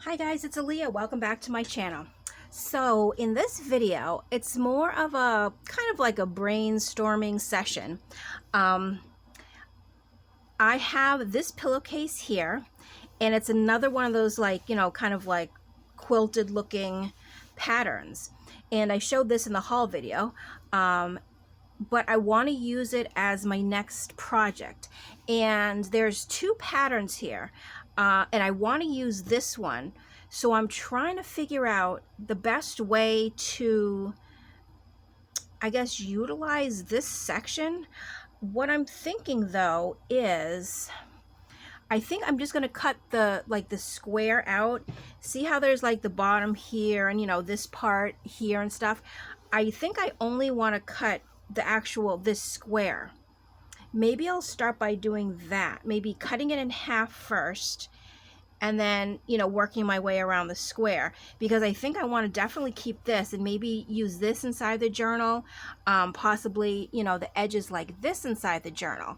Hi guys, it's Aaliyah. Welcome back to my channel. So in this video, it's more of a kind of like a brainstorming session. I have this pillowcase here, and it's another one of those kind of like quilted looking patterns. And I showed this in the haul video, but I want to use it as my next project. And there's two patterns here, and I want to use this one. So I'm trying to figure out the best way to, I guess, utilize this section. What I'm thinking though is I think I'm just going to cut the square out. See how there's like the bottom here and this part here and stuff. I think I only want to cut the actual this square. Maybe I'll start by doing that. Maybe cutting it in half first and then working my way around the square, because I think I want to definitely keep this and maybe use this inside the journal, possibly the edges like this inside the journal.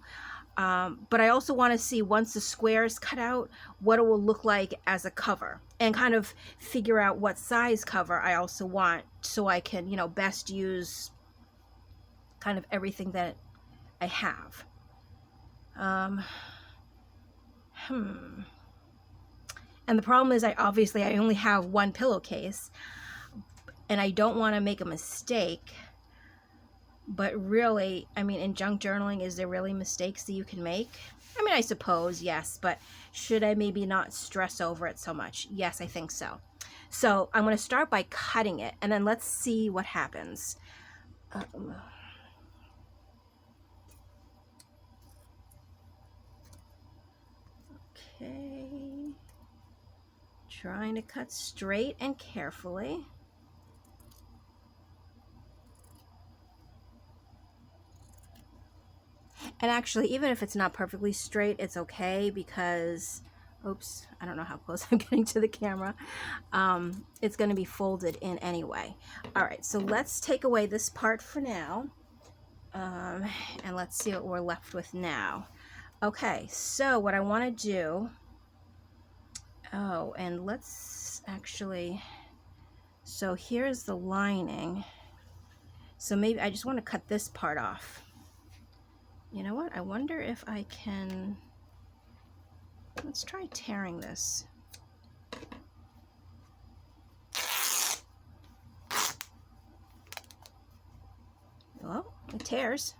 But I also want to see, once the square is cut out, what it will look like as a cover, and kind of figure out what size cover I also want, so I can best use kind of everything that I have. And the problem is I only have one pillowcase, and I don't want to make a mistake. But really, I mean, in junk journaling, is there really mistakes that you can make? I mean, I suppose, yes, but should I maybe not stress over it so much? Yes, I think so. So I'm going to start by cutting it, and then let's see what happens. Okay. Trying to cut straight and carefully. And actually, even if it's not perfectly straight, it's okay, because, oops, I don't know how close I'm getting to the camera. It's going to be folded in anyway. All right, so let's take away this part for now. And let's see what we're left with now. Okay, so what I want to do, and let's actually, so here's the lining. So maybe I just want to cut this part off. You know what? I wonder if I can, let's try tearing this. Well, it tears.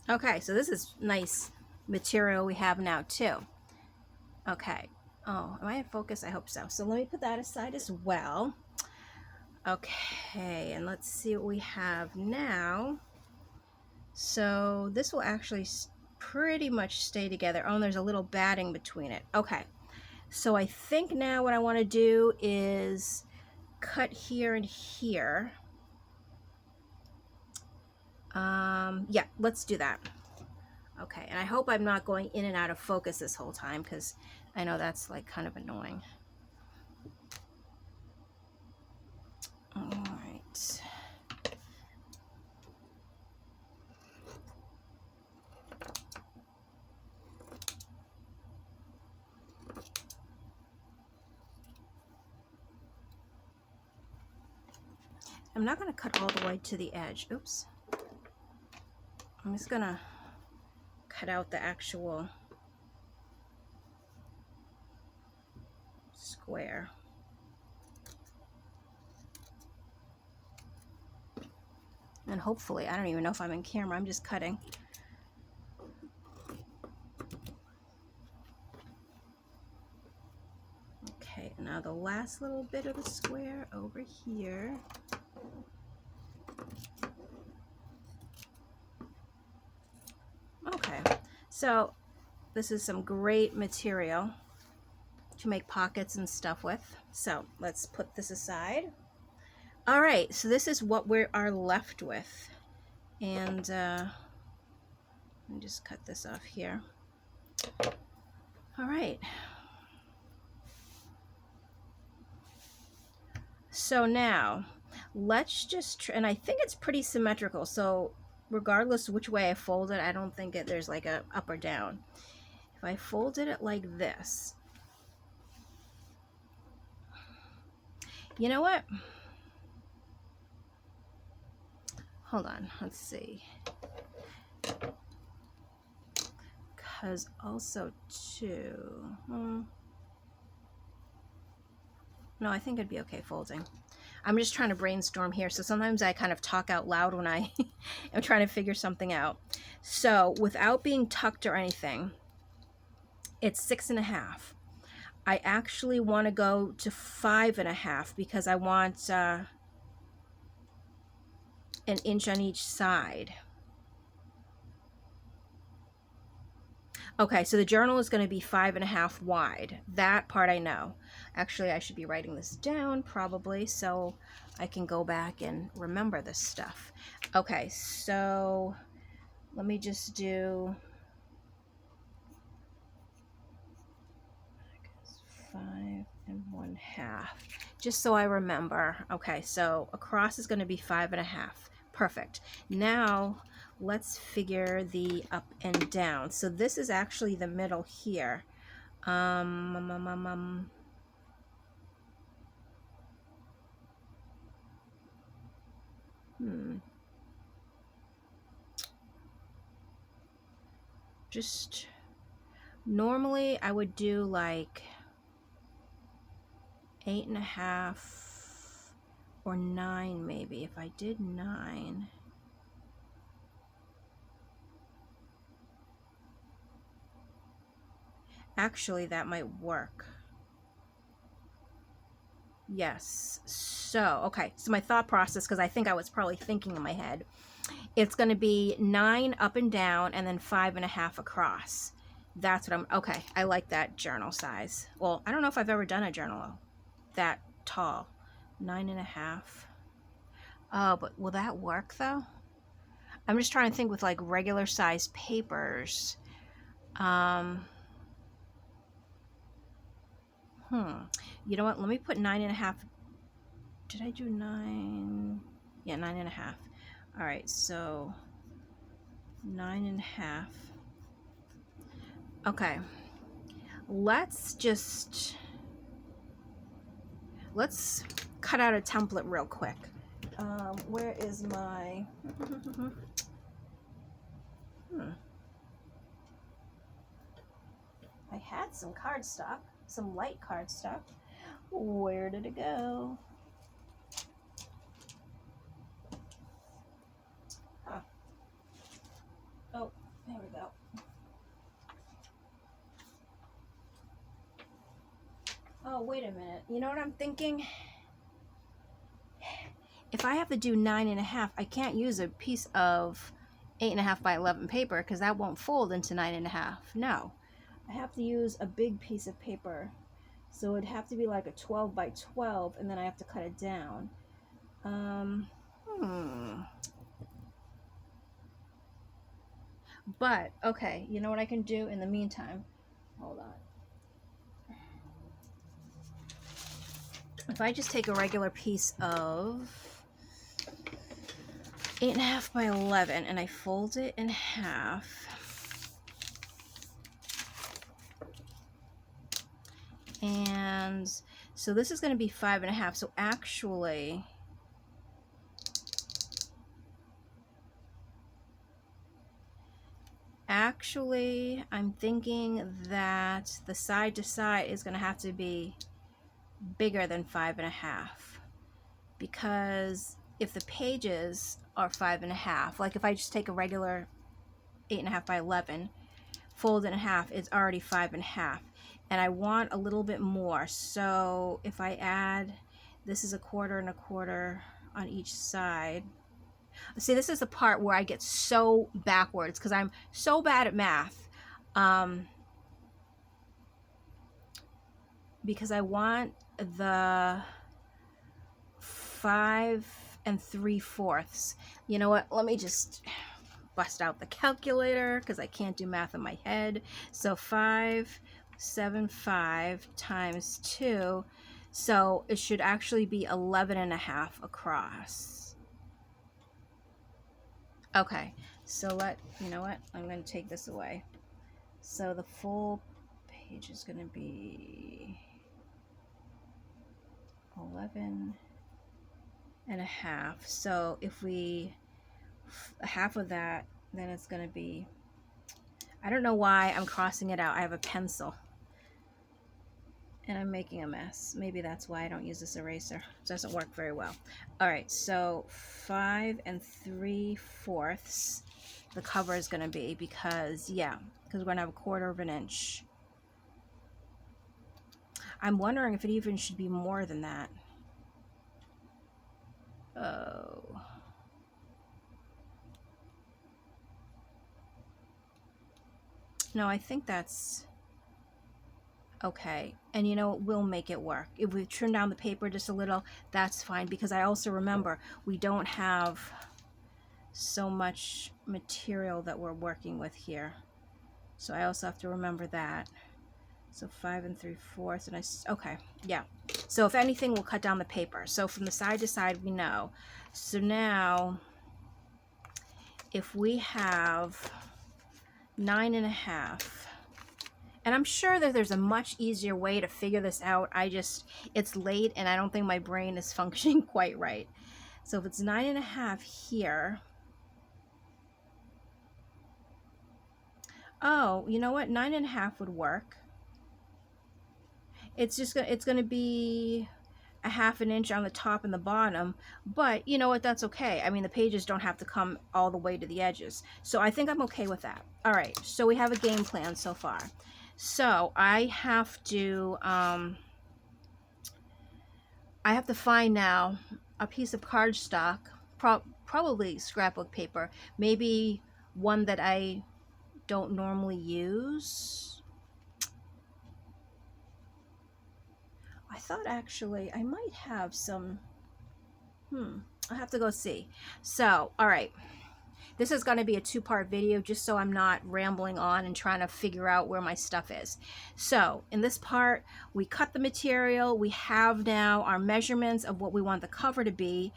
Okay, so this is nice material we have now too. Okay. Oh, am I in focus? I hope so. So let me put that aside as well. Okay, and let's see what we have now. So this will actually pretty much stay together. Oh, and there's a little batting between it. Okay, so I think now what I want to do is cut here and here. Yeah, let's do that. Okay, and I hope I'm not going in and out of focus this whole time, because I know that's like kind of annoying. All right. I'm not going to cut all the way to the edge. Oops. I'm just going to cut out the actual square. And hopefully, I don't even know if I'm in camera, I'm just cutting. Okay, now the last little bit of the square over here. Okay, so this is some great material to make pockets and stuff with. So let's put this aside. All right, so this is what we are left with. And let me just cut this off here. All right. So now let's just, and I think it's pretty symmetrical. So regardless which way I fold it, I don't think there's like a up or down. If I folded it like this, you know what? Hold on, let's see. Because also too, no, I think it'd be okay folding. I'm just trying to brainstorm here. So sometimes I kind of talk out loud when I am trying to figure something out. So without being tucked or anything, it's 6.5. I actually want to go to 5.5 because I want an inch on each side. Okay, so the journal is going to be 5.5 wide. That part I know. Actually, I should be writing this down probably so I can go back and remember this stuff. Okay, so let me just do 5.5, just so I remember. Okay, so across is going to be 5.5. Perfect. Now let's figure the up and down. So this is actually the middle here. Just normally I would do like 8.5 or 9 maybe. If I did 9, actually that might work. Yes. So okay, so my thought process, because I think I was probably thinking in my head, it's going to be 9 up and down and then 5.5 across. That's what I'm, okay, I like that journal size. Well, I don't know if I've ever done a journal that tall. 9.5. Oh, but will that work though? I'm just trying to think with like regular size papers. You know what? Let me put 9.5. Did I do 9? Yeah, 9.5. All right, so 9.5. Okay, let's cut out a template real quick. Where is my I had some cardstock, some light cardstock. Where did it go? Huh. Oh, there we go. Oh, wait a minute. You know what I'm thinking? If I have to do 9.5, I can't use a piece of 8.5 by 11 paper because that won't fold into 9.5. No, I have to use a big piece of paper. So it'd have to be like a 12 by 12, and then I have to cut it down. But, okay, you know what I can do in the meantime? Hold on. If I just take a regular piece of 8.5 by 11 and I fold it in half, and so this is going to be 5.5. So actually, I'm thinking that the side to side is going to have to be bigger than 5.5, because if the pages are 5.5, like if I just take a regular 8.5 by 11, fold it in half, it's already 5.5, and I want a little bit more. So if I add, this is 1/4 and 1/4 on each side. See, this is the part where I get so backwards because I'm so bad at math. Because I want the 5 3/4. You know what? Let me just bust out the calculator because I can't do math in my head. So 575 times 2, So it should actually be 11.5 across. Okay, so you know what? I'm going to take this away. So the full page is going to be 11.5. So if we half of that, then it's going to be, I don't know why I'm crossing it out. I have a pencil and I'm making a mess. Maybe that's why I don't use this eraser. It doesn't work very well. All right, so 5 3/4 the cover is going to be, because we're going to have a 1/4 of an inch. I'm wondering if it even should be more than that. Oh. No, I think that's okay. And you know, we'll make it work. If we trim down the paper just a little, that's fine, because I also remember we don't have so much material that we're working with here. So I also have to remember that. So 5 3/4, and okay, yeah. So if anything, we'll cut down the paper. So from the side to side, we know. So now, if we have 9.5, and I'm sure that there's a much easier way to figure this out. It's late and I don't think my brain is functioning quite right. So if it's 9.5 here, oh, you know what? 9.5 would work. It's going to be a 1/2 inch on the top and the bottom, but you know what? That's okay. I mean, the pages don't have to come all the way to the edges. So I think I'm okay with that. All right, so we have a game plan so far. So I have to find now a piece of cardstock, probably scrapbook paper, maybe one that I don't normally use. I thought actually I might have some, I'll have to go see. So, all right. This is going to be a 2-part video, just so I'm not rambling on and trying to figure out where my stuff is. So in this part, we cut the material. We have now our measurements of what we want the cover to be.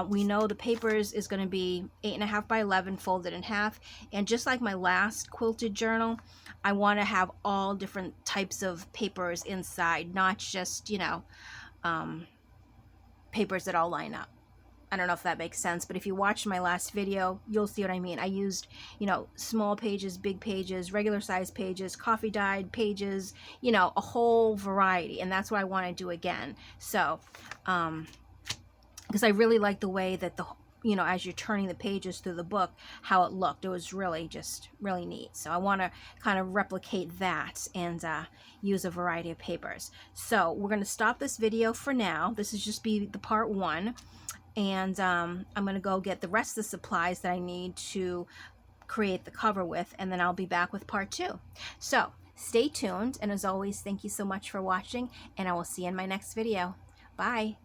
We know the papers is going to be 8.5 by 11 folded in half. And just like my last quilted journal, I want to have all different types of papers inside, not just, you know, papers that all line up. I don't know if that makes sense, but if you watched my last video, you'll see what I mean. I used, you know, small pages, big pages, regular size pages, coffee dyed pages, you know, a whole variety. And that's what I want to do again. So, because I really like the way that you know, as you're turning the pages through the book, how it looked. It was really really neat. So I want to kind of replicate that and use a variety of papers. So we're going to stop this video for now. This is just be the part 1. And I'm going to go get the rest of the supplies that I need to create the cover with, and then I'll be back with part 2. So stay tuned, and as always, thank you so much for watching, and I will see you in my next video. Bye!